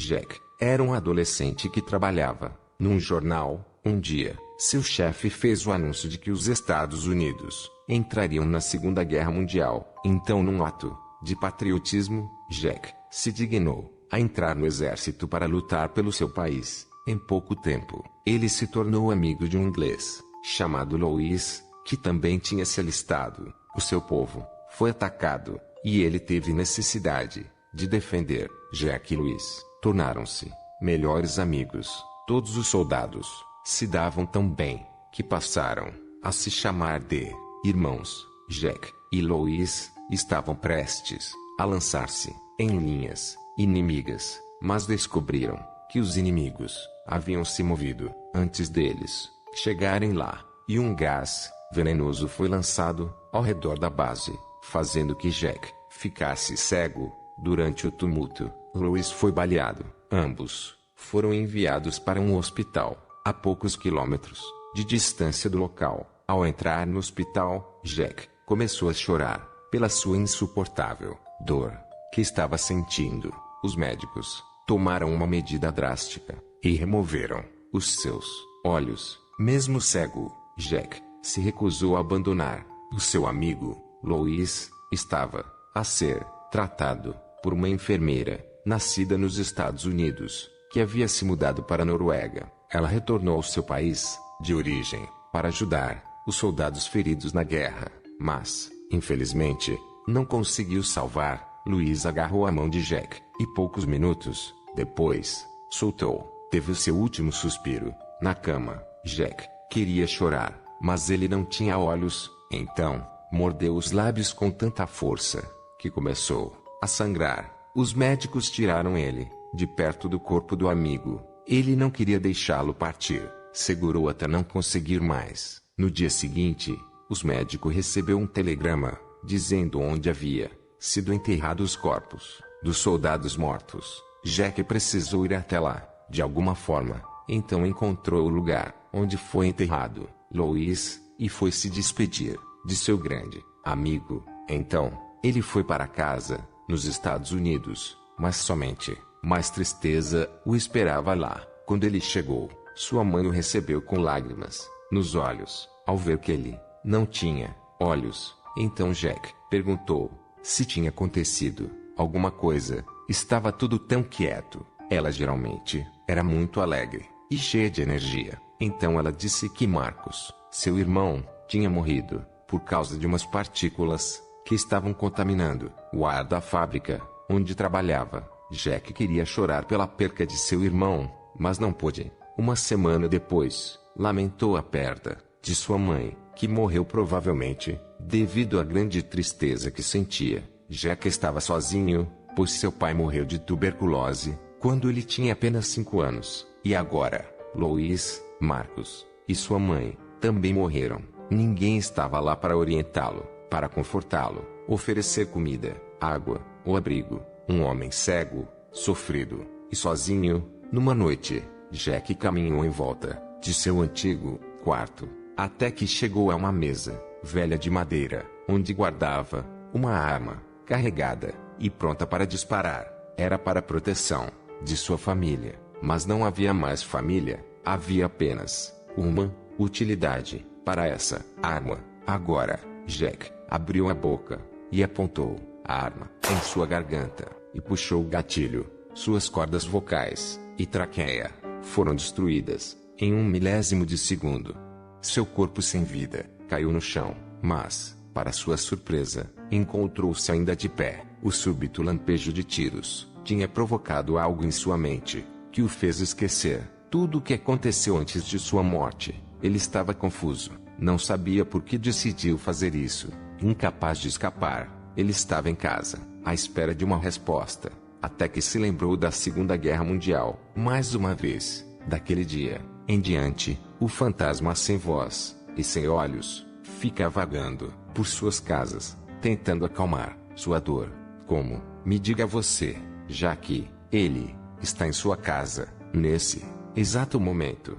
Jack era um adolescente que trabalhava num jornal. Um dia, seu chefe fez o anúncio de que os Estados Unidos entrariam na Segunda Guerra Mundial. Então, num ato de patriotismo, Jack se dignou a entrar no exército para lutar pelo seu país. Em pouco tempo, ele se tornou amigo de um inglês chamado Louis, que também tinha se alistado. O seu povo foi atacado e ele teve necessidade de defender. Jack e Louis tornaram-se melhores amigos. Todos os soldados se davam tão bem que passaram a se chamar de irmãos. Jack e Louis estavam prestes a lançar-se em linhas inimigas, mas descobriram que os inimigos haviam se movido antes deles chegarem lá, e um gás venenoso foi lançado ao redor da base, fazendo que Jack ficasse cego. Durante o tumulto, Louis foi baleado. Ambos foram enviados para um hospital a poucos quilômetros de distância do local. Ao entrar no hospital, Jack começou a chorar pela sua insuportável dor que estava sentindo. Os médicos tomaram uma medida drástica e removeram os seus olhos. Mesmo cego, Jack se recusou a abandonar o seu amigo. Louis estava a ser tratado por uma enfermeira nascida nos Estados Unidos, que havia se mudado para a Noruega. Ela retornou ao seu país de origem para ajudar os soldados feridos na guerra, mas, infelizmente, não conseguiu salvar. Louis agarrou a mão de Jack e poucos minutos depois, soltou. Teve o seu último suspiro na cama. Jack queria chorar, mas ele não tinha olhos. Então, mordeu os lábios com tanta força que começou a sangrar. Os médicos tiraram ele de perto do corpo do amigo. Ele não queria deixá-lo partir. Segurou até não conseguir mais. No dia seguinte, os médicos receberam um telegrama dizendo onde havia sido enterrados os corpos dos soldados mortos. Jack precisou ir até lá, de alguma forma. Então encontrou o lugar onde foi enterrado Louis e foi se despedir de seu grande amigo. Então, ele foi para casa, nos Estados Unidos, mas somente mais tristeza o esperava lá. Quando ele chegou, sua mãe o recebeu com lágrimas nos olhos, ao ver que ele não tinha olhos. Então Jack perguntou se tinha acontecido alguma coisa. Estava tudo tão quieto. Ela geralmente era muito alegre e cheia de energia. Então ela disse que Marcos, seu irmão, tinha morrido por causa de umas partículas que estavam contaminando o ar da fábrica onde trabalhava. Jack queria chorar pela perca de seu irmão, mas não pôde. Uma semana depois, lamentou a perda de sua mãe, que morreu provavelmente devido à grande tristeza que sentia. Jack estava sozinho, pois seu pai morreu de tuberculose quando ele tinha apenas 5 anos. E agora, Louis, Marcos e sua mãe também morreram. Ninguém estava lá para orientá-lo, para confortá-lo, oferecer comida, água ou abrigo. Um homem cego, sofrido e sozinho. Numa noite, Jack caminhou em volta de seu antigo quarto, até que chegou a uma mesa velha de madeira, onde guardava uma arma carregada e pronta para disparar. Era para a proteção de sua família, mas não havia mais família, havia apenas uma utilidade para essa arma. Agora, Jack abriu a boca e apontou a arma em sua garganta e puxou o gatilho. Suas cordas vocais e traqueia foram destruídas em 1 milésimo de segundo. Seu corpo sem vida caiu no chão, mas, para sua surpresa, encontrou-se ainda de pé. O súbito lampejo de tiros tinha provocado algo em sua mente que o fez esquecer tudo o que aconteceu antes de sua morte. Ele estava confuso, não sabia por que decidiu fazer isso. Incapaz de escapar, ele estava em casa, à espera de uma resposta, até que se lembrou da Segunda Guerra Mundial. Mais uma vez, daquele dia em diante, o fantasma sem voz e sem olhos fica vagando por suas casas, tentando acalmar sua dor. Como? Me diga você, já que ele está em sua casa, nesse exato momento.